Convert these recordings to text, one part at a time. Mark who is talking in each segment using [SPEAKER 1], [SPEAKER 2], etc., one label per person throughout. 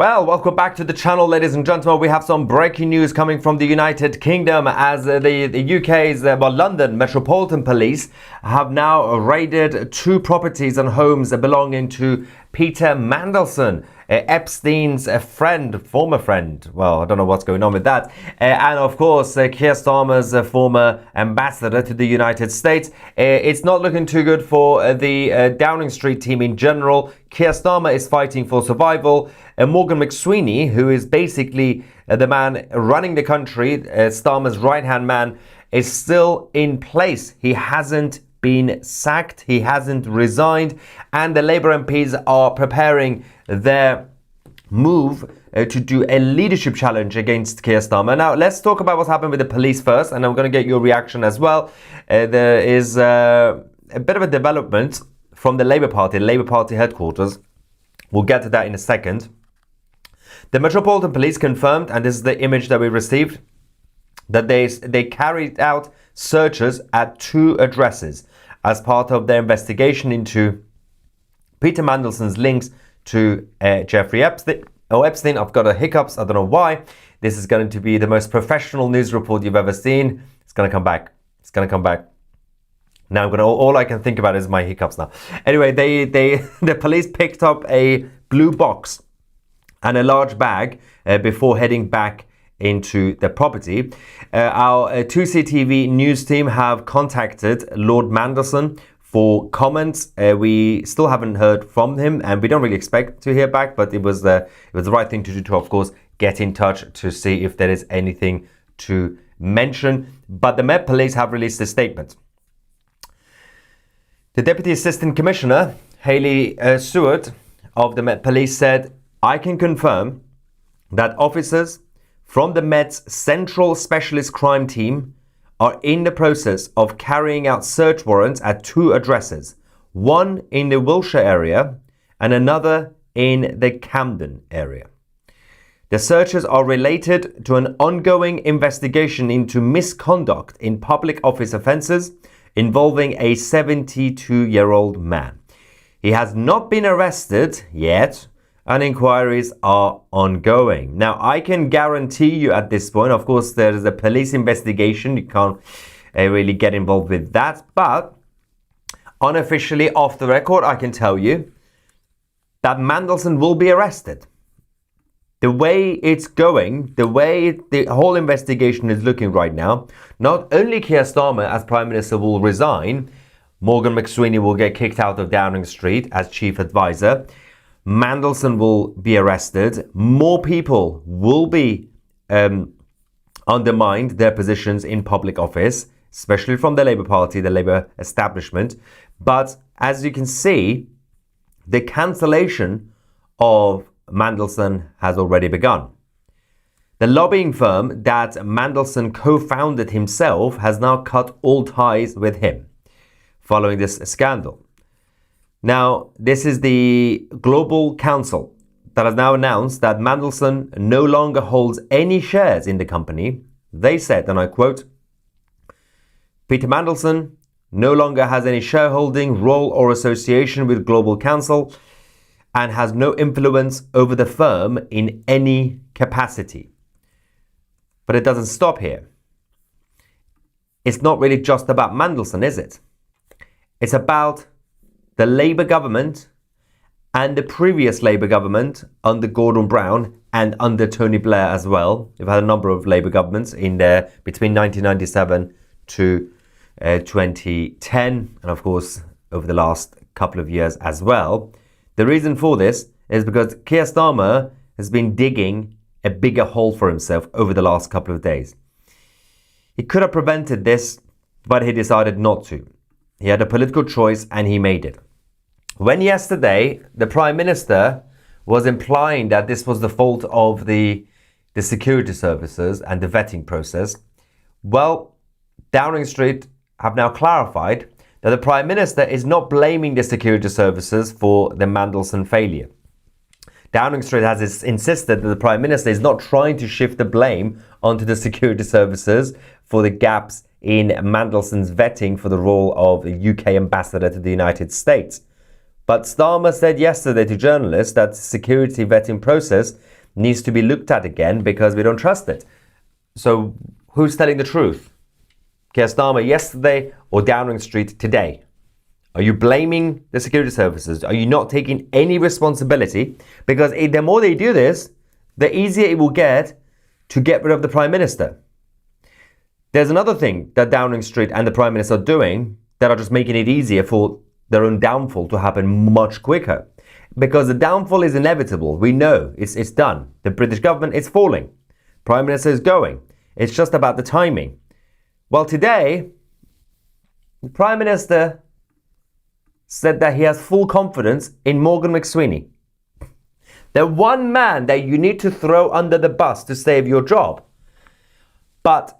[SPEAKER 1] Well, welcome back to the channel, ladies and gentlemen. We have some breaking news coming from the United Kingdom as the UK's London Metropolitan Police have now raided two properties and homes belonging to Peter Mandelson, Epstein's former friend. Well, I don't know what's going on with that. And of course, Keir Starmer's former ambassador to the United States. It's not looking too good for the Downing Street team in general. Keir Starmer is fighting for survival. Morgan McSweeney, who is basically the man running the country, Starmer's right-hand man, is still in place. He hasn't been sacked, he hasn't resigned, and the Labour MPs are preparing their move to do a leadership challenge against Keir Starmer. Now, let's talk about what's happened with the police first, and I'm going to get your reaction as well. There is a bit of a development from the Labour Party headquarters. We'll get to that in a second. The Metropolitan Police confirmed, and this is the image that we received, that they carried out searches at two addresses as part of their investigation into Peter Mandelson's links to Jeffrey Epstein. Epstein, I've got a hiccups, I don't know why. This is going to be the most professional news report you've ever seen. It's going to come back. It's going to come back. Now all I can think about is my hiccups now. Anyway, the police picked up a blue box and a large bag before heading back into the property. Our Tousi TV news team have contacted Lord Mandelson for comments. We still haven't heard from him, and we don't really expect to hear back, but it was the right thing to do to, of course, get in touch to see if there is anything to mention. But the Met Police have released a statement. The Deputy Assistant Commissioner, Hayley Seward of the Met Police, said, "I can confirm that officers from the Met's Central Specialist Crime Team are in the process of carrying out search warrants at two addresses, one in the Wiltshire area and another in the Camden area. The searches are related to an ongoing investigation into misconduct in public office offences involving a 72-year-old man. He has not been arrested yet, and inquiries are ongoing." Now, I can guarantee you at this point, of course, there is a police investigation. You can't really get involved with that. But unofficially, off the record, I can tell you that Mandelson will be arrested. The way it's going, the way the whole investigation is looking right now, not only Keir Starmer as Prime Minister will resign, Morgan McSweeney will get kicked out of Downing Street as Chief Advisor, Mandelson will be arrested, more people will be undermined their positions in public office, especially from the Labour Party, the Labour establishment. But as you can see, the cancellation of Mandelson has already begun. The lobbying firm that Mandelson co-founded himself has now cut all ties with him following this scandal. Now, this is the Global Council that has now announced that Mandelson no longer holds any shares in the company. They said, and I quote, "Peter Mandelson no longer has any shareholding, role or association with Global Council and has no influence over the firm in any capacity." But it doesn't stop here. It's not really just about Mandelson, is it? It's about the Labour government and the previous Labour government under Gordon Brown and under Tony Blair as well. We've had a number of Labour governments in there between 1997 to 2010, and of course over the last couple of years as well. The reason for this is because Keir Starmer has been digging a bigger hole for himself over the last couple of days. He could have prevented this, but he decided not to. He had a political choice and he made it. When yesterday the Prime Minister was implying that this was the fault of the security services and the vetting process, well, Downing Street have now clarified that the Prime Minister is not blaming the security services for the Mandelson failure. Downing Street has insisted that the Prime Minister is not trying to shift the blame onto the security services for the gaps in Mandelson's vetting for the role of the UK ambassador to the United States. But Starmer said yesterday to journalists that the security vetting process needs to be looked at again because we don't trust it. So who's telling the truth? Keir Starmer yesterday or Downing Street today? Are you blaming the security services? Are you not taking any responsibility? Because the more they do this, the easier it will get to get rid of the Prime Minister. There's another thing that Downing Street and the Prime Minister are doing that are just making it easier for their own downfall to happen much quicker. Because the downfall is inevitable. We know it's done. The British government is falling. Prime Minister is going. It's just about the timing. Well, today, the Prime Minister said that he has full confidence in Morgan McSweeney. The one man that you need to throw under the bus to save your job. But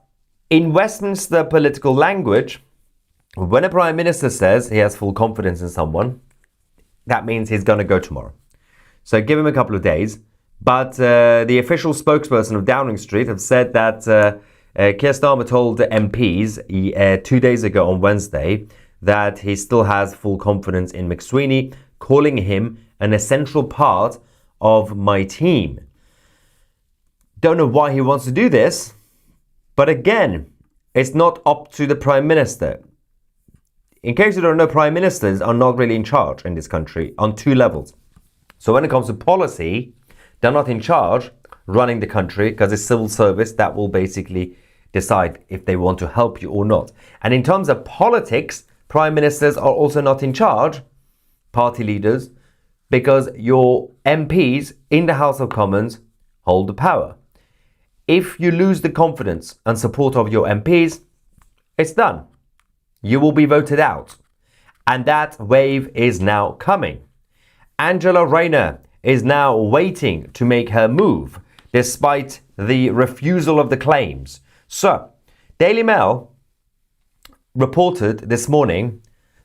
[SPEAKER 1] in Westminster political language, when a Prime Minister says he has full confidence in someone, that means he's going to go tomorrow. So give him a couple of days. But the official spokesperson of Downing Street have said that Keir Starmer told the MPs 2 days ago on Wednesday that he still has full confidence in McSweeney, calling him an essential part of my team. Don't know why he wants to do this, but again, it's not up to the Prime Minister. In case you don't know, Prime Ministers are not really in charge in this country on two levels. So when it comes to policy, they're not in charge running the country because it's civil service that will basically decide if they want to help you or not. And in terms of politics, Prime Ministers are also not in charge, party leaders, because your MPs in the House of Commons hold the power. If you lose the confidence and support of your MPs, it's done. You will be voted out. And that wave is now coming. Angela Rayner is now waiting to make her move, despite the refusal of the claims. So, Daily Mail reported this morning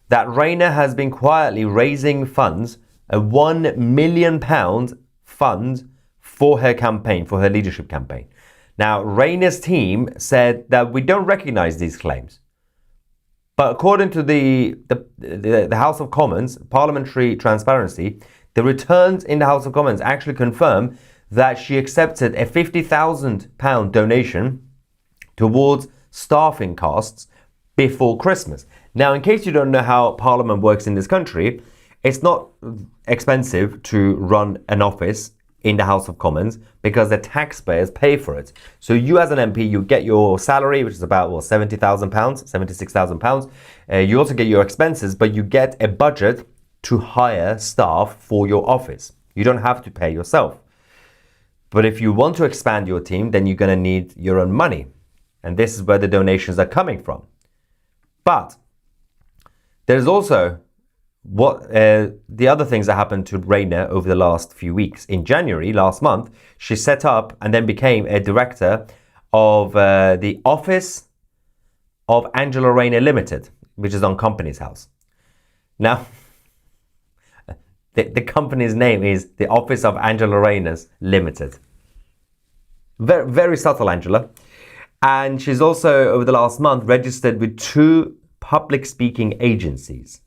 [SPEAKER 1] that Rayner has been quietly raising funds, a £1 million fund for her campaign, for her leadership campaign. Now, Rayner's team said that we don't recognize these claims. But according to the House of Commons, Parliamentary Transparency, the returns in the House of Commons actually confirm that she accepted a £50,000 donation towards staffing costs before Christmas. Now, in case you don't know how Parliament works in this country, it's not expensive to run an office in the House of Commons because the taxpayers pay for it. So you as an MP, you get your salary, which is about £70,000, £76,000. You also get your expenses, but you get a budget to hire staff for your office. You don't have to pay yourself. But if you want to expand your team, then you're going to need your own money. And this is where the donations are coming from. But there's also the other things that happened to Rayner over the last few weeks. In January last month, she set up and then became a director of the Office of Angela Rayner Limited, which is on Companies House. Now, the company's name is the Office of Angela Rayner's Limited. Very, very subtle, Angela. And she's also, over the last month, registered with 2 public speaking agencies.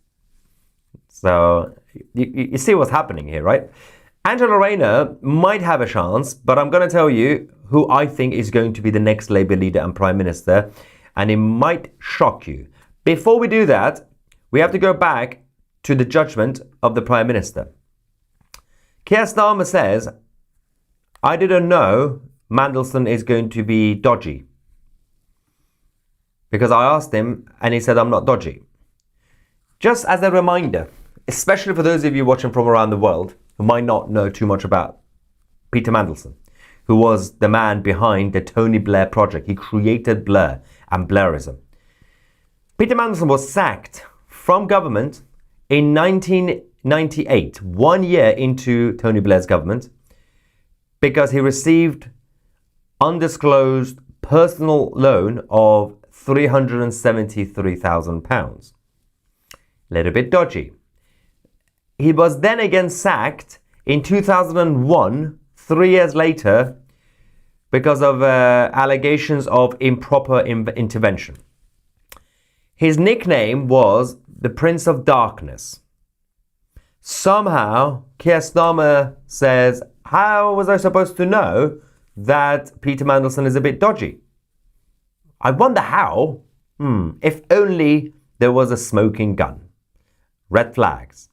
[SPEAKER 1] So you see what's happening here, right? Angela Rayner might have a chance, but I'm going to tell you who I think is going to be the next Labour leader and Prime Minister, and it might shock you. Before we do that, we have to go back to the judgment of the Prime Minister. Keir Starmer says, I didn't know Mandelson is going to be dodgy. Because I asked him and he said, I'm not dodgy. Just as a reminder, especially for those of you watching from around the world who might not know too much about Peter Mandelson, who was the man behind the Tony Blair project. He created Blair and Blairism. Peter Mandelson was sacked from government in 1998, 1 year into Tony Blair's government, because he received undisclosed personal loan of £373,000. Little bit dodgy. He was then again sacked in 2001, 3 years later, because of allegations of improper intervention. His nickname was the Prince of Darkness. Somehow, Keir Starmer says, how was I supposed to know that Peter Mandelson is a bit dodgy? I wonder how. If only there was a smoking gun. Red flags.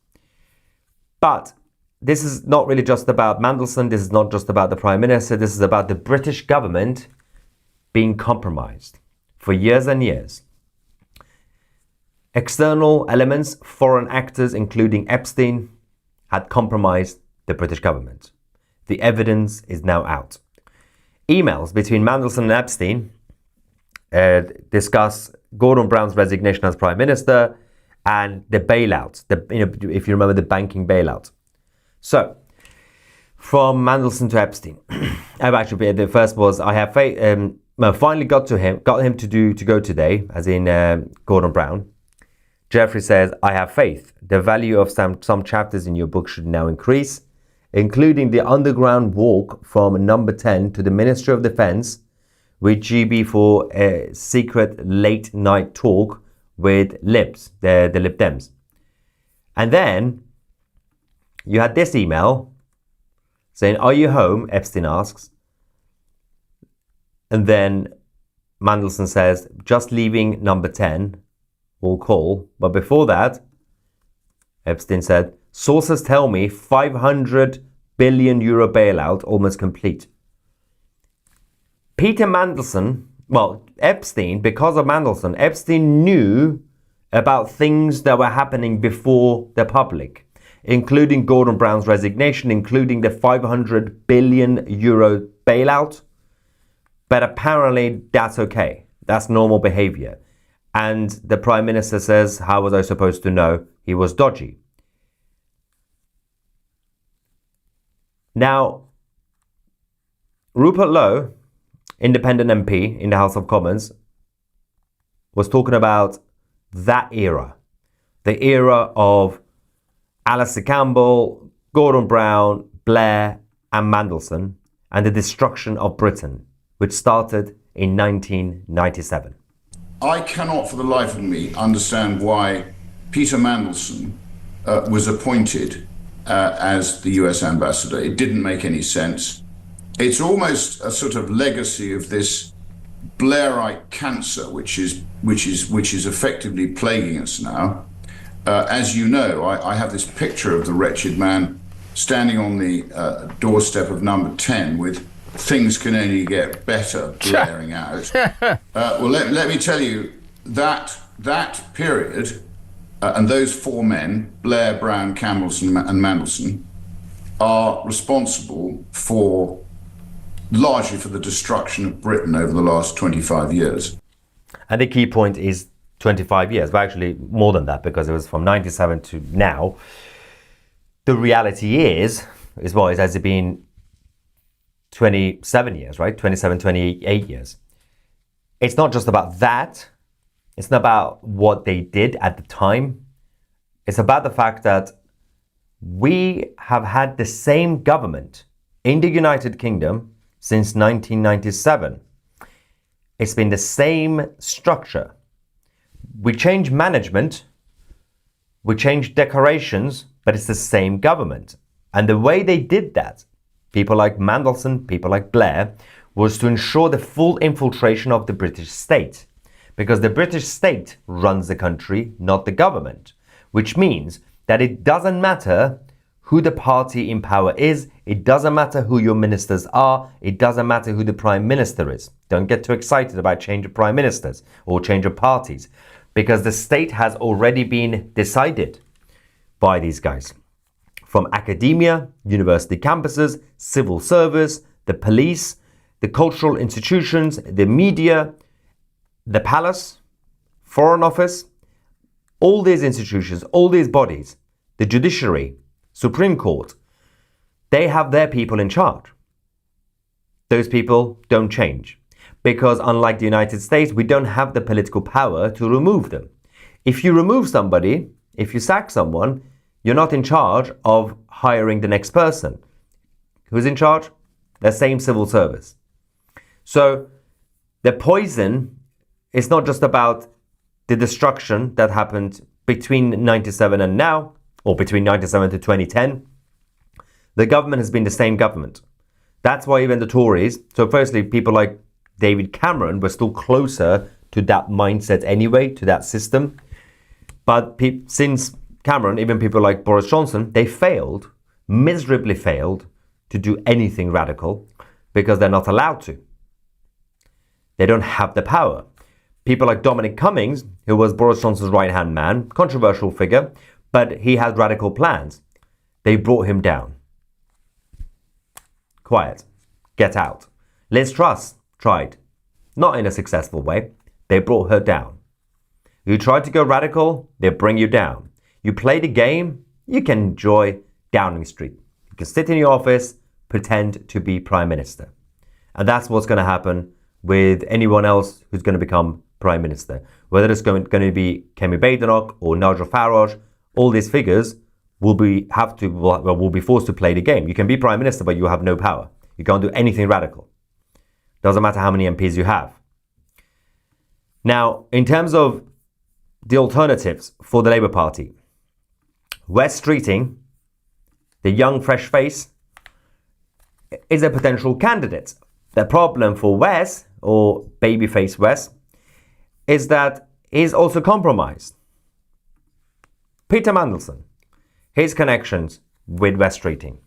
[SPEAKER 1] But this is not really just about Mandelson. This is not just about the Prime Minister. This is about the British government being compromised for years and years. External elements, foreign actors, including Epstein, had compromised the British government. The evidence is now out. Emails between Mandelson and Epstein discuss Gordon Brown's resignation as Prime Minister and the bailout, if you remember the banking bailout. So, from Mandelson to Epstein, the first was I have faith. Finally got him to go today, as in Gordon Brown. Jeffrey says, I have faith. The value of some chapters in your book should now increase, including the underground walk from number 10 to the Ministry of Defense with GB for a secret late night talk with Libs, the Lib Dems. And then you had this email saying, are you home? Epstein asks. And then Mandelson says, just leaving number 10. We'll call. But before that, Epstein said, sources tell me 500 billion euro bailout almost complete. Peter Mandelson, Epstein, because of Mandelson, Epstein knew about things that were happening before the public, including Gordon Brown's resignation, including the 500 billion euro bailout. But apparently that's okay. That's normal behavior. And the Prime Minister says, how was I supposed to know he was dodgy? Now, Rupert Lowe, independent MP in the House of Commons, was talking about that era. The era of Alistair Campbell, Gordon Brown, Blair and Mandelson, and the destruction of Britain, which started in 1997.
[SPEAKER 2] I cannot for the life of me understand why Peter Mandelson was appointed as the US ambassador. It didn't make any sense. It's almost a sort of legacy of this Blairite cancer, which is effectively plaguing us now. As you know, I have this picture of the wretched man standing on the doorstep of number 10 with things can only get better blaring out. Well, let me tell you, that period and those four men, Blair, Brown, Campbell and Mandelson, are responsible largely for the destruction of Britain over the last 25 years.
[SPEAKER 1] And the key point is 25 years, but actually more than that, because it was from 97 to now. The reality is it has been 27 years, right? 27, 28 years. It's not just about that. It's not about what they did at the time. It's about the fact that we have had the same government in the United Kingdom since 1997. It's been the same structure. We changed management, we changed decorations, but it's the same government. And the way they did that, people like Mandelson, people like Blair, was to ensure the full infiltration of the British state. Because the British state runs the country, not the government. Which means that it doesn't matter who the party in power is, it doesn't matter who your ministers are, it doesn't matter who the Prime Minister is. Don't get too excited about change of Prime Ministers or change of parties, because the state has already been decided by these guys. From academia, university campuses, civil service, the police, the cultural institutions, the media, the palace, foreign office, all these institutions, all these bodies, the judiciary, Supreme Court, they have their people in charge. Those people don't change because unlike the United States, we don't have the political power to remove them. If you remove somebody, if you sack someone, you're not in charge of hiring the next person. Who's in charge? The same civil service. So the poison is not just about the destruction that happened between 97 and now, or between 97 to 2010. The government has been the same government. That's why even the Tories, so firstly, people like David Cameron were still closer to that mindset anyway, to that system. But since Cameron, even people like Boris Johnson, they failed, miserably failed, to do anything radical because they're not allowed to. They don't have the power. People like Dominic Cummings, who was Boris Johnson's right-hand man, controversial figure, but he had radical plans. They brought him down. Quiet. Get out. Liz Truss tried. Not in a successful way. They brought her down. You try to go radical, they bring you down. You play the game, you can enjoy Downing Street. You can sit in your office, pretend to be Prime Minister. And that's what's going to happen with anyone else who's going to become Prime Minister. Whether it's going to be Kemi Badenoch or Nigel Farage, all these figures will be forced to play the game. You can be Prime Minister, but you have no power. You can't do anything radical. Doesn't matter how many MPs you have. Now, in terms of the alternatives for the Labour Party, Wes Streeting, the young fresh face, is a potential candidate. The problem for Wes, or babyface Wes, is that he's also compromised. Peter Mandelson, his connections with Wes Streeting.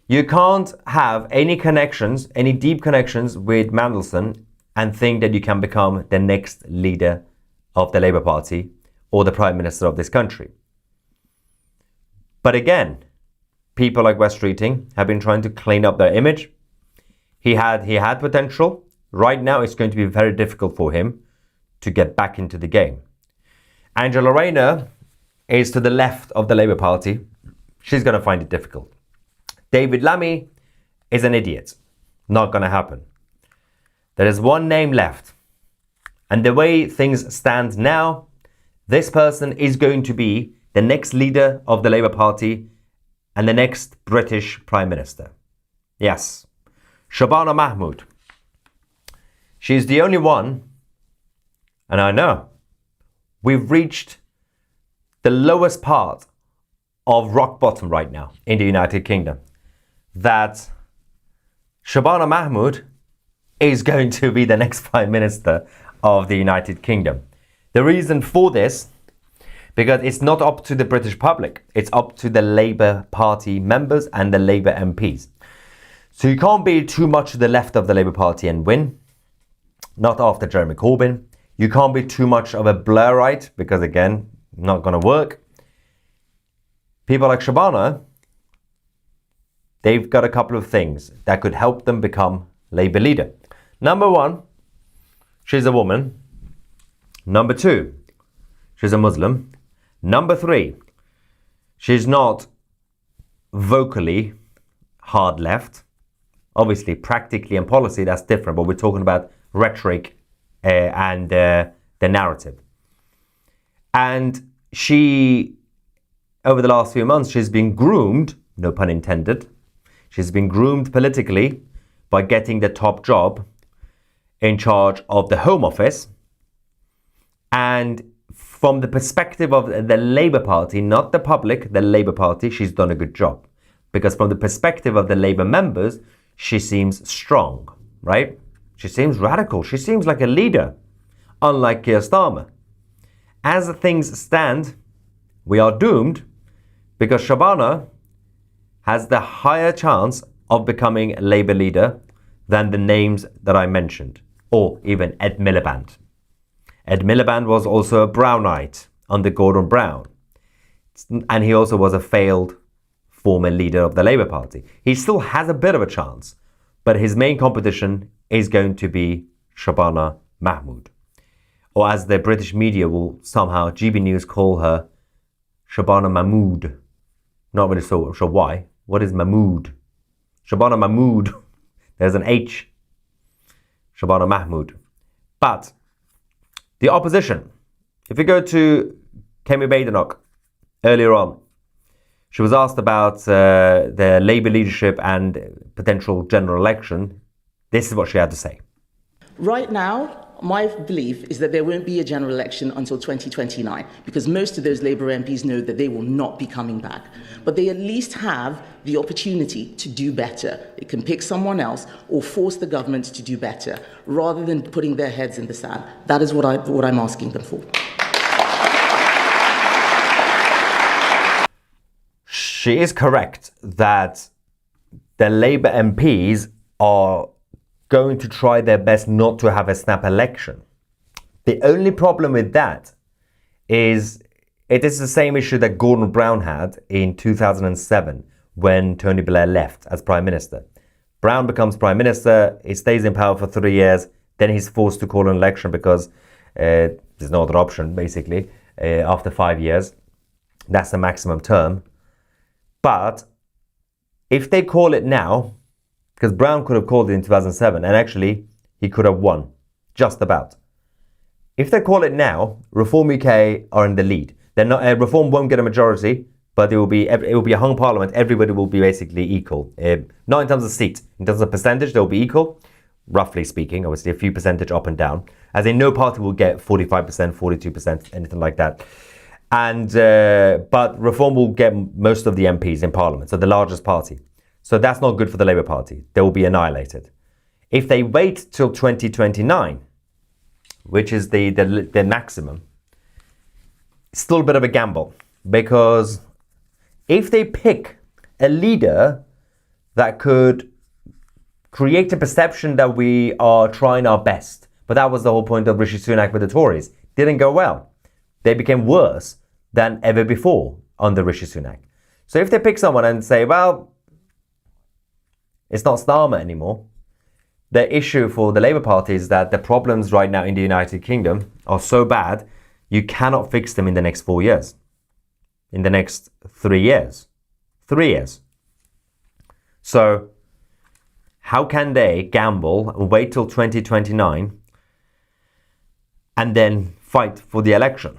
[SPEAKER 1] You can't have any connections, any deep connections with Mandelson and think that you can become the next leader of the Labour Party or the Prime Minister of this country. But again, people like Wes Streeting have been trying to clean up their image. He had potential. Right now, it's going to be very difficult for him to get back into the game. Angela Rayner is to the left of the Labour Party. She's going to find it difficult. David Lammy is an idiot. Not going to happen. There is one name left. And the way things stand now, this person is going to be the next leader of the Labour Party and the next British Prime Minister. Yes, Shabana Mahmood. She's the only one, and I know, we've reached the lowest part of rock bottom right now in the United Kingdom, that Shabana Mahmood is going to be the next Prime Minister of the United Kingdom. The reason for this, because it's not up to the British public, it's up to the Labour Party members and the Labour MPs. So you can't be too much to the left of the Labour Party and win, not after Jeremy Corbyn. You can't be too much of a Blairite, because again, not going to work. People like Shabana, they've got a couple of things that could help them become Labour leader. Number one, she's a woman. Number two, she's a Muslim. Number three, she's not vocally hard left. Obviously, practically and policy, that's different, but we're talking about rhetoric and the narrative. And she, over the last few months, she's been groomed, no pun intended, she's been groomed politically by getting the top job in charge of the Home Office. And from the perspective of the Labour Party, not the public, the Labour Party, she's done a good job. Because from the perspective of the Labour members, she seems strong, right? She seems radical. She seems like a leader, unlike Keir Starmer. As things stand, we are doomed because Shabana has the higher chance of becoming a Labour leader than the names that I mentioned, or even Ed Miliband. Ed Miliband was also a Brownite under Gordon Brown. And he also was a failed former leader of the Labour Party. He still has a bit of a chance, but his main competition is going to be Shabana Mahmood. Or as the British media will somehow, GB News, call her, Shabana Mahmood. Not really sure why. What is Mahmood? Shabana Mahmood. There's an H. Shabana Mahmood. But the opposition, if you go to Kemi Badenoch earlier on, she was asked about the Labour leadership and potential general election. This is what she had to say.
[SPEAKER 3] Right now, My belief is that there won't be a general election until 2029 because most of those Labour MPs know that they will not be coming back. But they at least have the opportunity to do better. They can pick someone else or force the government to do better rather than putting their heads in the sand. That is what I'm asking them for.
[SPEAKER 1] She is correct that the Labour MPs are going to try their best not to have a snap election. The only problem with that is it is the same issue that Gordon Brown had in 2007 when Tony Blair left as Prime Minister. Brown becomes Prime Minister, he stays in power for 3 years, then he's forced to call an election because there's no other option, basically, after 5 years. That's the maximum term. But if they call it now, because Brown could have called it in 2007, and actually he could have won, just about. If they call it now, Reform UK are in the lead. They're not, Reform won't get a majority, but it will be a hung parliament. Everybody will be basically equal. Not in terms of seats, in terms of percentage, they'll be equal, roughly speaking. Obviously, a few percentage up and down. As in, no party will get 45%, 42%, anything like that. And but Reform will get most of the MPs in Parliament, so the largest party. So that's not good for the Labour Party. They will be annihilated. If they wait till 2029, which is the maximum, it's still a bit of a gamble. Because if they pick a leader that could create a perception that we are trying our best, but that was the whole point of Rishi Sunak with the Tories, didn't go well. They became worse than ever before under Rishi Sunak. So if they pick someone and say, well, it's not Starmer anymore, the issue for the Labour Party is that the problems right now in the United Kingdom are so bad, you cannot fix them in the next 4 years. In the next 3 years. 3 years. So how can they gamble and wait till 2029 and then fight for the election?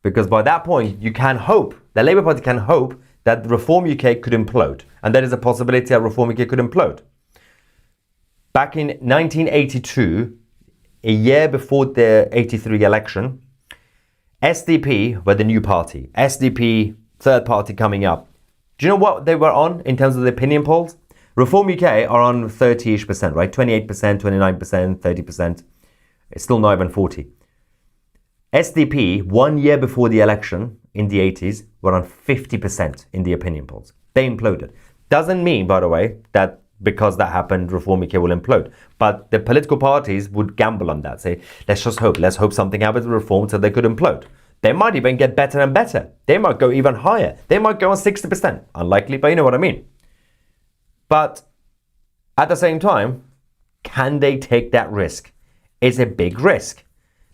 [SPEAKER 1] Because by that point, you can hope, the Labour Party can hope that Reform UK could implode. And there is a possibility that Reform UK could implode. Back in 1982, a year before the 83 election, SDP were the new party. SDP, third party coming up. Do you know what they were on in terms of the opinion polls? Reform UK are on 30-ish%, right? 28%, 29%, 30%. It's still not even 40. SDP, 1 year before the election in the 80s, were on 50% in the opinion polls. They imploded. Doesn't mean, by the way, that because that happened, Reform UK will implode. But the political parties would gamble on that. Say, let's just hope. Let's hope something happens with Reform so they could implode. They might even get better and better. They might go even higher. They might go on 60%. Unlikely, but you know what I mean. But at the same time, can they take that risk? It's a big risk.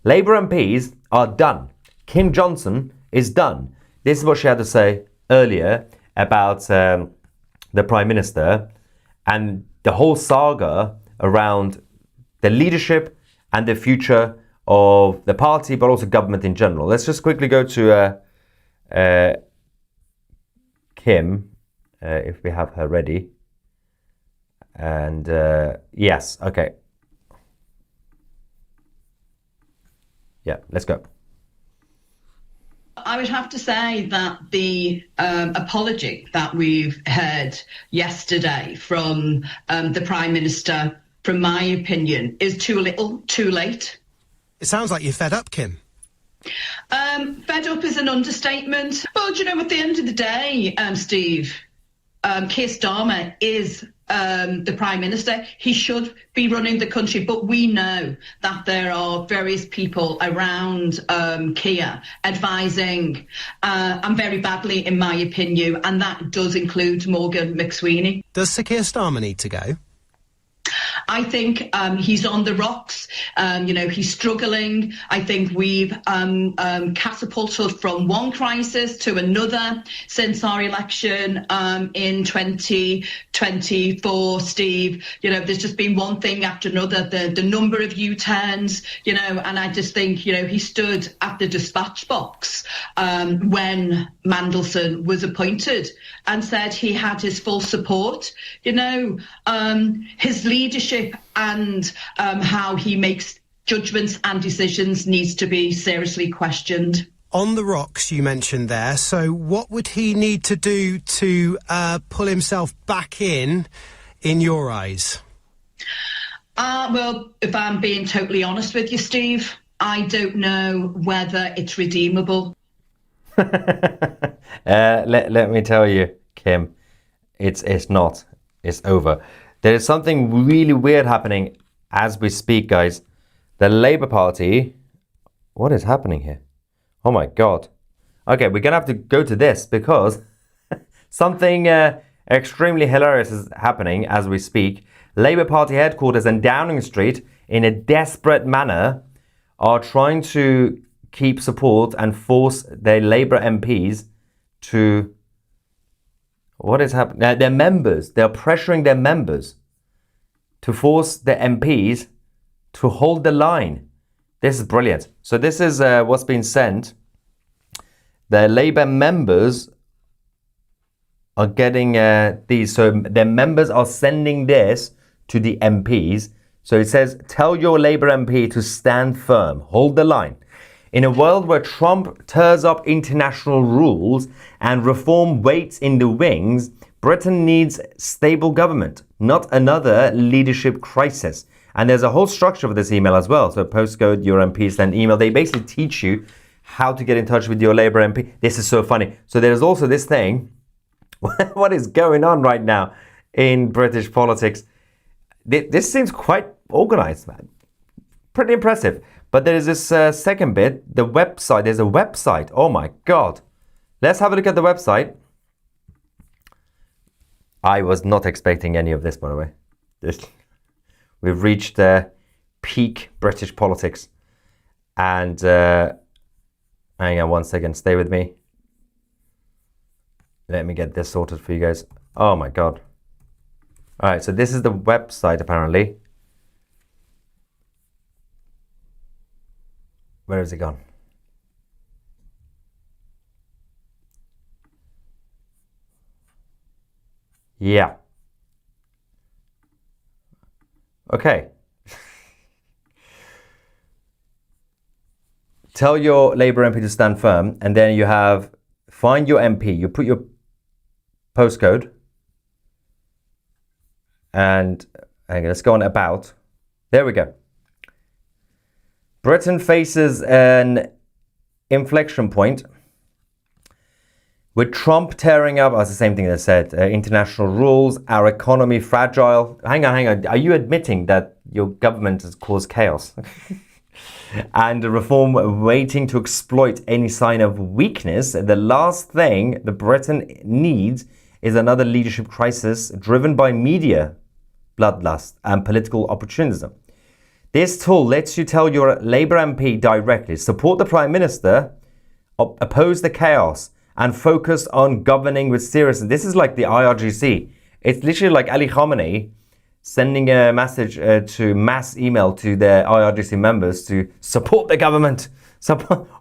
[SPEAKER 1] Labour MPs are done. Kim Johnson is done. This is what she had to say earlier about the Prime Minister and the whole saga around the leadership and the future of the party, but also government in general. Let's just quickly go to Kim, if we have her ready. And yes, okay. Yeah, let's go.
[SPEAKER 4] I would have to say that the apology that we've heard yesterday from the Prime Minister, from my opinion, is too little, too late.
[SPEAKER 5] It sounds like you're fed up, Kim.
[SPEAKER 4] Fed up is an understatement. Well, you know, at the end of the day, Steve, Keir Starmer is the Prime Minister. He should be running the country, but we know that there are various people around Keir advising, and very badly, in my opinion, and that does include Morgan McSweeney.
[SPEAKER 5] Does Sir Keir Starmer need to go?
[SPEAKER 4] I think he's on the rocks. You know, he's struggling. I think we've catapulted from one crisis to another since our election in 2024, Steve. You know, there's just been one thing after another, the number of U-turns, you know, and I just think, you know, he stood at the dispatch box when Mandelson was appointed and said he had his full support. You know, his leadership and how he makes judgments and decisions needs to be seriously questioned.
[SPEAKER 5] On the rocks you mentioned there, so what would he need to do to pull himself back in your eyes?
[SPEAKER 4] Well, if I'm being totally honest with you, Steve, I don't know whether it's redeemable.
[SPEAKER 1] Let me tell you, Kim, it's not. It's over. There is something really weird happening as we speak, guys. The Labour Party... What is happening here? Oh my God. Okay, we're gonna have to go to this because something extremely hilarious is happening as we speak. Labour Party headquarters in Downing Street, in a desperate manner, are trying to keep support and force their Labour MPs to... What is happening? Their members, they're pressuring their members to force the MPs to hold the line. This is brilliant. So this is what's been sent. The Labour members are getting these. So their members are sending this to the MPs. So it says, tell your Labour MP to stand firm, hold the line. In a world where Trump tears up international rules and reform waits in the wings, Britain needs stable government, not another leadership crisis. And there's a whole structure for this email as well. So postcode, your MP, send email. They basically teach you how to get in touch with your Labour MP. This is so funny. So there's also this thing. What is going on right now in British politics? This seems quite organized, man. Pretty impressive. But there is this second bit, the website. There's a website. Oh my God. Let's have a look at the website. I was not expecting any of this, by the way. We've reached peak British politics. And hang on one second. Stay with me. Let me get this sorted for you guys. Oh my God. All right, so this is the website apparently. Where has it gone? Yeah. Okay. Tell your Labour MP to stand firm, and then you have find your MP. You put your postcode, and hang on, let's go on about. There we go. Britain faces an inflection point with Trump tearing up, that's the same thing they said, international rules, our economy fragile. Hang on. Are you admitting that your government has caused chaos? And the reform waiting to exploit any sign of weakness. The last thing that Britain needs is another leadership crisis driven by media bloodlust and political opportunism. This tool lets you tell your Labour MP directly, support the Prime Minister, oppose the chaos, and focus on governing with seriousness. This is like the IRGC. It's literally like Ali Khamenei sending a message to mass email to the IRGC members to support the government.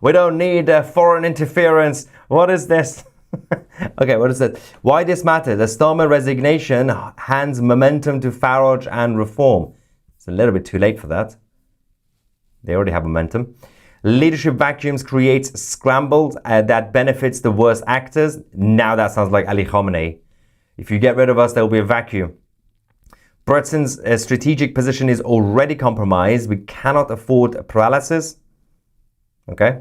[SPEAKER 1] We don't need foreign interference. What is this? Okay, what is it? Why this matters? The Starmer resignation hands momentum to Farage and reform. It's a little bit too late for that. They already have momentum. Leadership vacuums creates scrambles that benefits the worst actors. Now that sounds like Ali Khamenei. If you get rid of us, there will be a vacuum. Britain's strategic position is already compromised. We cannot afford paralysis. Okay?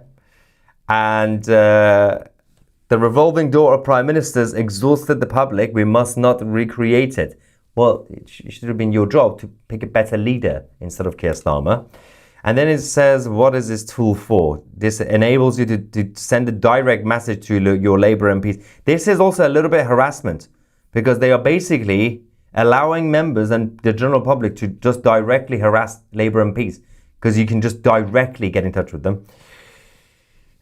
[SPEAKER 1] And the revolving door of prime ministers exhausted the public. We must not recreate it. Well, it should have been your job to pick a better leader instead of Keir Starmer. And then it says, what is this tool for? This enables you to send a direct message to your Labour MPs. This is also a little bit harassment because they are basically allowing members and the general public to just directly harass Labour MPs because you can just directly get in touch with them.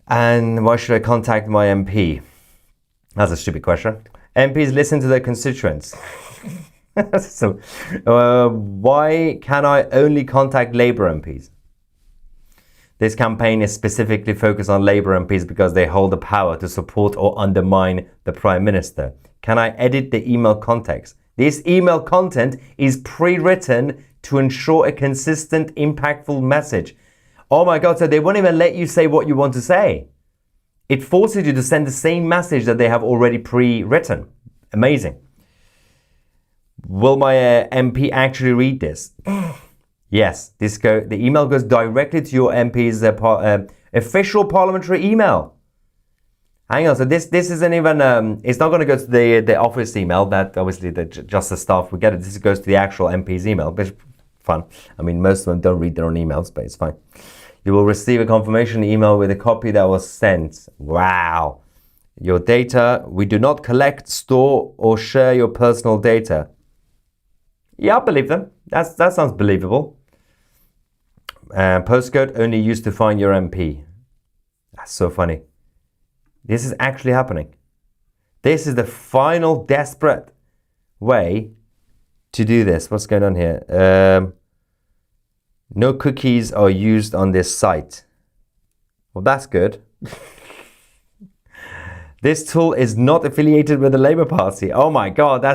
[SPEAKER 1] And why should I contact my MP? That's a stupid question. MPs listen to their constituents. So, why can I only contact Labour MPs? This campaign is specifically focused on Labour MPs because they hold the power to support or undermine the Prime Minister. Can I edit the email context? This email content is pre-written to ensure a consistent, impactful message. Oh my God, so they won't even let you say what you want to say. It forces you to send the same message that they have already pre-written. Amazing. Will my MP actually read this? Yes, the email goes directly to your MP's official parliamentary email. Hang on, so this isn't even, it's not going to go to the office email that obviously just the staff will get it. This goes to the actual MP's email, which is fun. I mean, most of them don't read their own emails, but it's fine. You will receive a confirmation email with a copy that was sent. Wow. Your data, we do not collect, store, or share your personal data. Yeah, I believe them. That sounds believable. Postcode only used to find your MP. That's so funny. This is actually happening. This is the final desperate way to do this. What's going on here? No cookies are used on this site. Well, that's good. This tool is not affiliated with the Labour Party. Oh my God,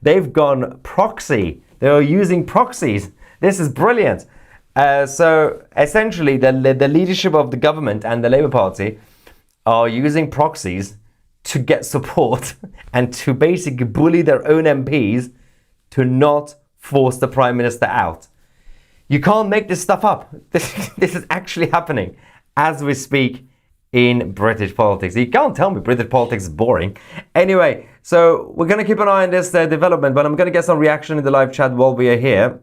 [SPEAKER 1] they've gone proxy. They are using proxies. This is brilliant. So essentially, the leadership of the government and the Labour Party are using proxies to get support and to basically bully their own MPs to not force the Prime Minister out. You can't make this stuff up. This is actually happening as we speak in British politics. You can't tell me British politics is boring. Anyway, so we're going to keep an eye on this development, but I'm going to get some reaction in the live chat while we are here.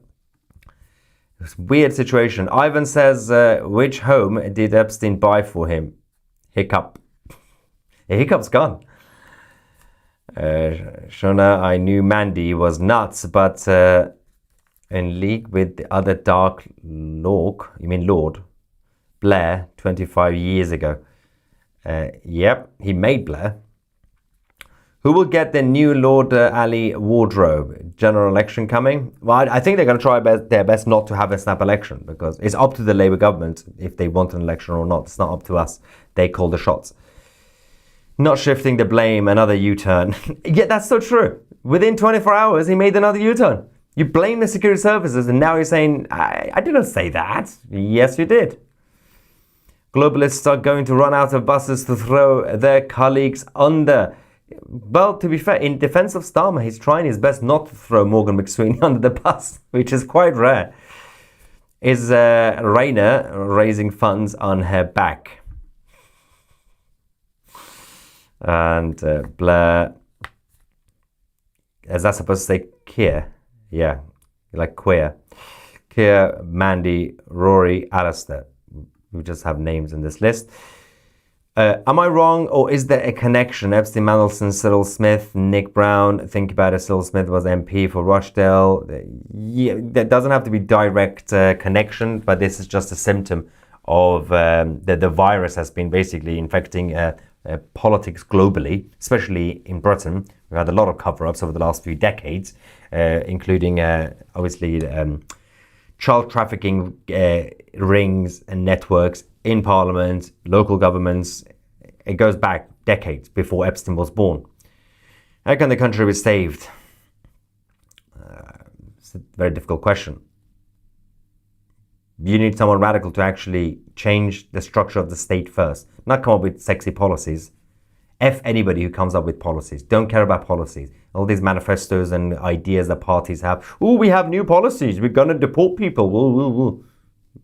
[SPEAKER 1] It's a weird situation. Ivan says, which home did Epstein buy for him? Hiccup. The hiccup's gone. Shona, I knew Mandy was nuts, but in league with the other Dark Lord, Blair, 25 years ago. Yep, he made Blair. Who will get the new Lord Ali wardrobe? General election coming? Well, I think they're going to try their best not to have a snap election, because it's up to the Labour government if they want an election or not. It's not up to us. They call the shots. Not shifting the blame, another U-turn. Yeah, that's so true. Within 24 hours, he made another U-turn. You blame the security services, and now you're saying, I didn't say that. Yes, you did. Globalists are going to run out of buses to throw their colleagues under. Well, to be fair, in defense of Starmer, he's trying his best not to throw Morgan McSweeney under the bus, which is quite rare. Is Rayner raising funds on her back? And Blair, is that supposed to say Keir? Yeah, like queer. Keir, Mandy, Rory, Alistair. We just have names in this list. Am I wrong, or is there a connection? Epstein, Mandelson, Cyril Smith, Nick Brown. Think about it. Cyril Smith was MP for Rochdale. Yeah, there doesn't have to be direct connection, but this is just a symptom of the virus has been basically infecting politics globally, especially in Britain. We've had a lot of cover-ups over the last few decades, including obviously child trafficking rings and networks in Parliament, local governments. It goes back decades before Epstein was born. How can the country be saved? It's a very difficult question. You need someone radical to actually change the structure of the state first, not come up with sexy policies. F anybody who comes up with policies. Don't care about policies. All these manifestos and ideas that parties have. Oh, we have new policies. We're going to deport people.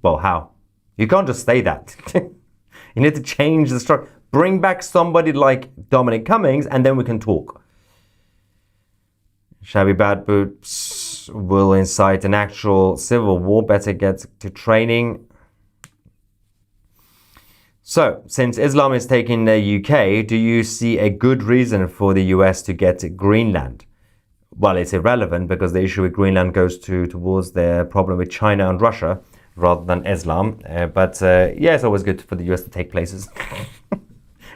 [SPEAKER 1] Well, how? You can't just say that. You need to change the structure. Bring back somebody like Dominic Cummings, and then we can talk. Shabby bad boots will incite an actual civil war. Better get to training. So, since Islam is taking the UK, do you see a good reason for the US to get Greenland? Well, it's irrelevant because the issue with Greenland goes towards the problem with China and Russia rather than Islam. But yeah, it's always good for the US to take places,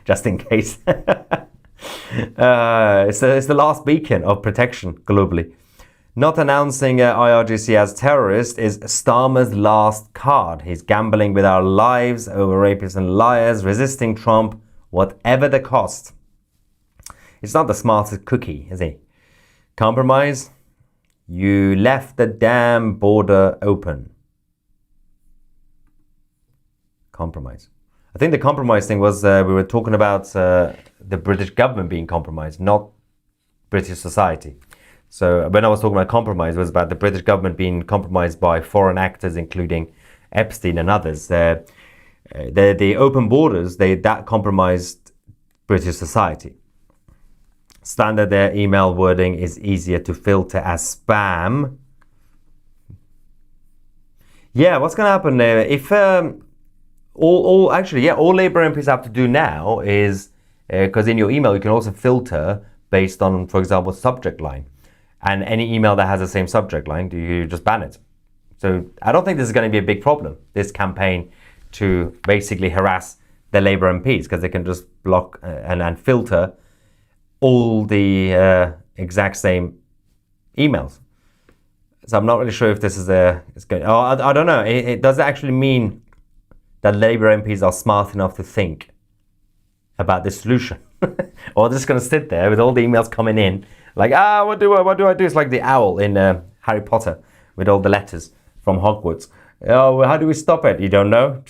[SPEAKER 1] just in case. It's the last beacon of protection globally. Not announcing IRGC as terrorist is Starmer's last card. He's gambling with our lives over rapists and liars, resisting Trump, whatever the cost. It's not the smartest cookie, is he? Compromise? You left the damn border open. Compromise. I think the compromise thing was we were talking about the British government being compromised, not British society. So when I was talking about compromise, it was about the British government being compromised by foreign actors, including Epstein and others. The open borders, that compromised British society. Standard their email wording is easier to filter as spam. Yeah, what's going to happen if all Labour MPs have to do now is because in your email you can also filter based on, for example, subject line, and any email that has the same subject line, you just ban it. So I don't think this is going to be a big problem, this campaign to basically harass the Labour MPs, because they can just block and filter all the exact same emails. So I'm not really sure if this is good. I don't know. It does actually mean that Labour MPs are smart enough to think about the solution, or they're just going to sit there with all the emails coming in, like, what do I do? It's like the owl in Harry Potter with all the letters from Hogwarts. Oh, how do we stop it? You don't know?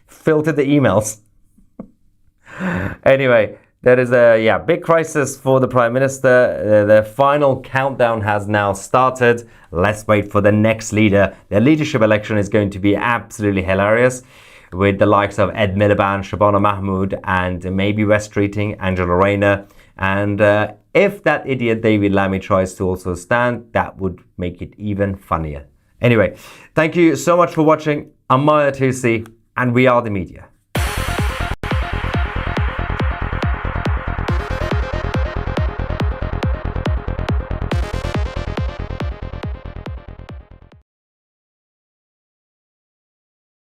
[SPEAKER 1] Filter the emails. Anyway, there is a big crisis for the Prime Minister. The final countdown has now started. Let's wait for the next leader. The leadership election is going to be absolutely hilarious, with the likes of Ed Miliband, Shabana Mahmood, and maybe West Streeting, Angela Rayner. And if that idiot David Lammy tries to also stand, that would make it even funnier. Anyway, thank you so much for watching. I'm Tousi, and we are the media.